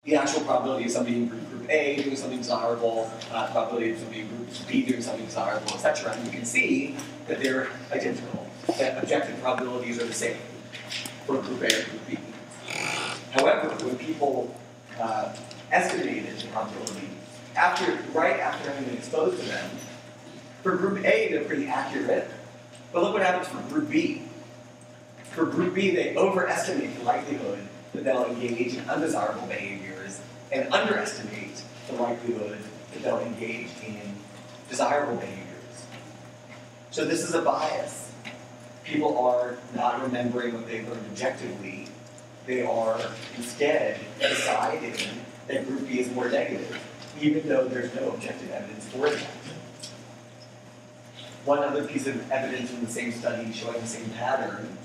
the actual probability of somebody in group A doing something desirable, probability of somebody in group B doing something desirable, etc. And you can see that they're identical, that objective probabilities are the same for group A and group B. However, when people estimated the probability, right after having been exposed to them, for group A, they're pretty accurate, but look what happens for group B. For group B, they overestimate the likelihood that they'll engage in undesirable behaviors and underestimate the likelihood that they'll engage in desirable behaviors. So this is a bias. People are not remembering what they've learned objectively. They are instead deciding that group B is more negative, even though there's no objective evidence for that. One other piece of evidence from the same study showing the same pattern.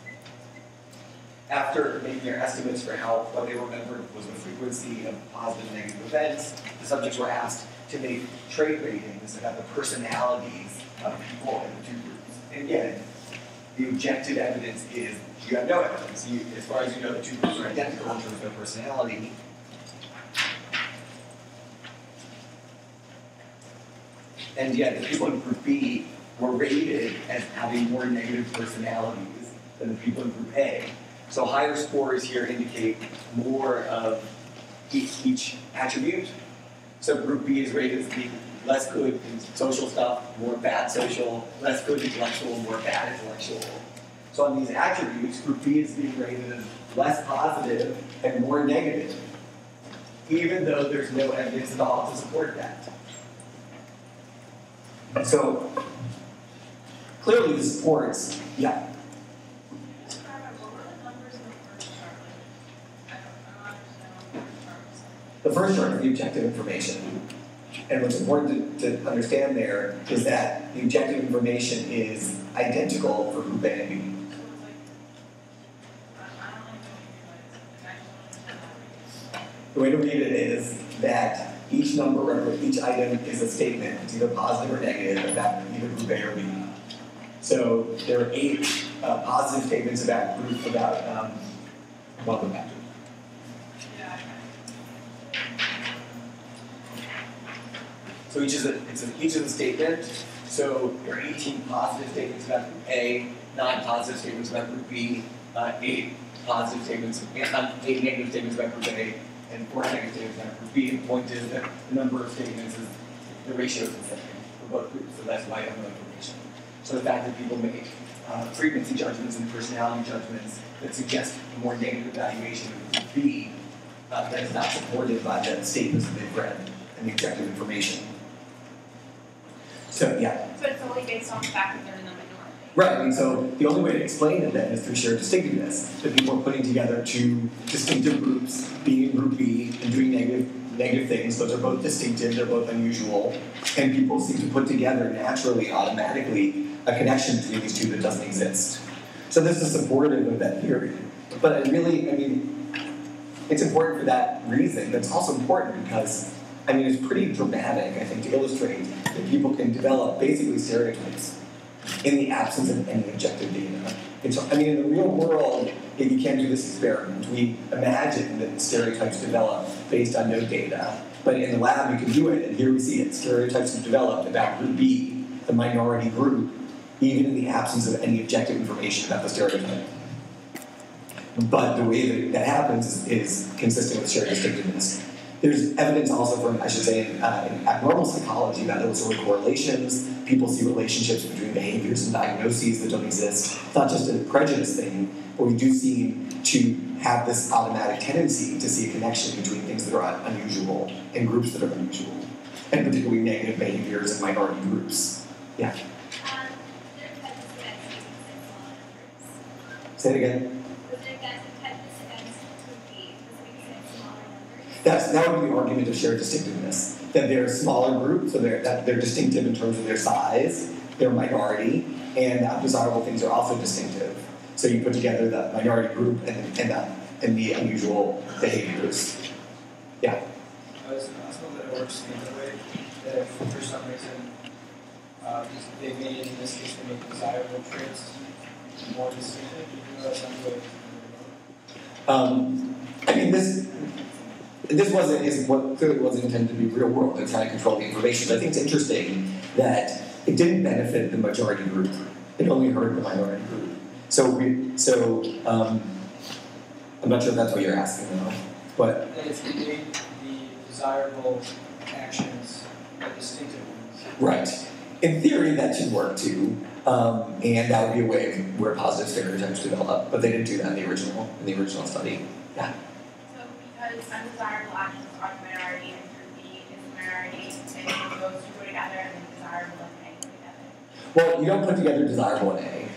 After making their estimates for what they remembered was the frequency of positive and negative events, the subjects were asked to make trait ratings about the personalities of people in the two groups. And again, the objective evidence is you have no evidence. As far as you know, the two groups are identical in terms of their personality. And yet, the people in group B were rated as having more negative personalities than the people in group A. So higher scores here indicate more of each attribute. So group B is rated as being less good in social stuff, more bad social, less good intellectual, more bad intellectual. So on these attributes, group B is being rated as less positive and more negative, even though there's no evidence at all to support that. So clearly this supports, yeah. The first chart is the objective information. And what's important to understand there is that the objective information is identical for group A and B. The way to read it is that each number, each item is a statement. It's either positive or negative about either group A or B. So there are 8 positive statements about group, welcome back. So each is a statement. So there are 18 positive statements about group A, 9 positive statements about group B, 8 positive statements, 8 negative statements about group A, and 4 negative statements about group B. The point is that the number of statements is the ratio is the same for both groups. So that's why I have no information. So the fact that people make frequency judgments and personality judgments that suggest a more negative evaluation of group B, that is not supported by the statements that they've read and the objective information. So, yeah. So it's only based on the fact that they're in the minority. Right, and so the only way to explain it then is through shared distinctiveness. That people are putting together 2 distinctive groups, being in group B and doing negative things. Those are both distinctive, they're both unusual. And people seem to put together naturally, automatically, a connection between these 2 that doesn't exist. So this is supportive of that theory. But it's important for that reason. It's also important because it's pretty dramatic, I think, to illustrate that people can develop basically stereotypes in the absence of any objective data. In the real world, if you can't do this experiment, we imagine that stereotypes develop based on no data. But in the lab, you can do it, and here we see it. Stereotypes have developed about group B, the minority group, even in the absence of any objective information about the stereotype. But the way that happens is consistent with shared distinctiveness. There's evidence also from, in abnormal psychology about those sort of correlations. People see relationships between behaviors and diagnoses that don't exist. It's not just a prejudice thing, but we do seem to have this automatic tendency to see a connection between things that are unusual and groups that are unusual, and particularly negative behaviors in minority groups. Yeah? Say it again. That would be the argument of shared distinctiveness. That they're a smaller group, so they're distinctive in terms of their size, they're minority, and undesirable things are also distinctive. So you put together the minority group and the unusual behaviors. Yeah? Is it possible that it works the other way? That if for some reason they made, in this case, they make desirable traits more distinctive, even though that's not the way. this clearly wasn't intended to be real world. They're trying to control the information. But I think it's interesting that it didn't benefit the majority group. It only hurt the minority group. I'm not sure if that's what you're asking though. But if you made the desirable actions the distinctive ones. Right. In theory, that should work too, and that would be a way where positive stereotypes develop. But they didn't do that in the original study. Yeah. So because undesirable actions are the minority and group B is the minority, and those two go together, and then desirable and A go together. Well, you don't put together desirable and A.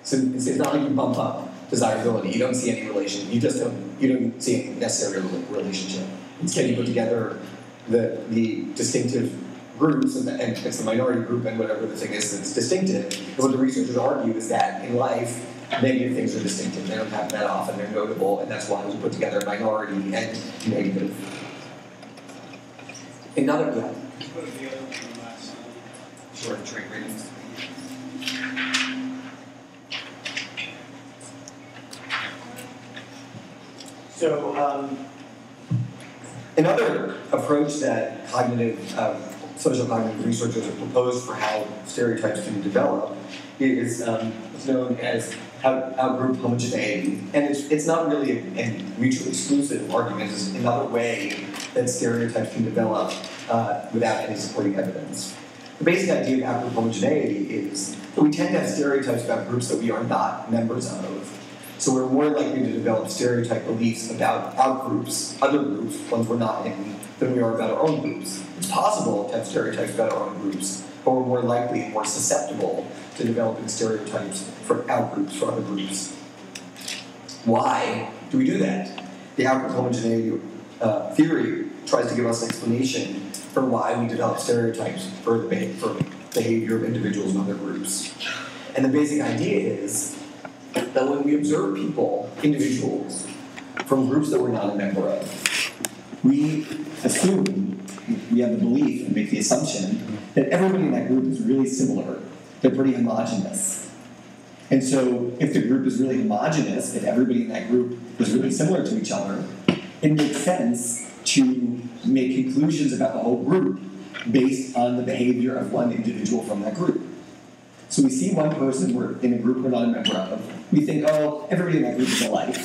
So it's not like you bump up desirability. You don't see any relation. You don't see any necessary relationship. Instead, you put together the distinctive groups, and it's the minority group and whatever the thing is that's distinctive. And what the researchers argue is that in life, negative things are distinctive. They don't happen that often. They're notable, and that's why we put together minority and negative. Another, yeah. What are the other one from last time? Short trait ratings. So, another approach that social cognitive researchers have proposed for how stereotypes can develop is what's known as outgroup homogeneity. And it's not really a mutually exclusive argument. It's another way that stereotypes can develop without any supporting evidence. The basic idea of outgroup homogeneity is that we tend to have stereotypes about groups that we are not members of. So we're more likely to develop stereotype beliefs about outgroups, other groups, ones we're not in, than we are about our own groups. It's possible to have stereotypes about our own groups, but we're more likely and more susceptible to developing stereotypes for outgroups, for other groups. Why do we do that? The outgroup homogeneity theory tries to give us an explanation for why we develop stereotypes for behavior of individuals and other groups. And the basic idea is that when we observe individuals, from groups that we're not a member of, we assume, we have the belief and make the assumption that everybody in that group is really similar. They're pretty homogenous. And so if the group is really homogenous, if everybody in that group is really similar to each other, it makes sense to make conclusions about the whole group based on the behavior of one individual from that group. So we see one person we're in a group we're not a member of. We think, oh, everybody in that group is alike.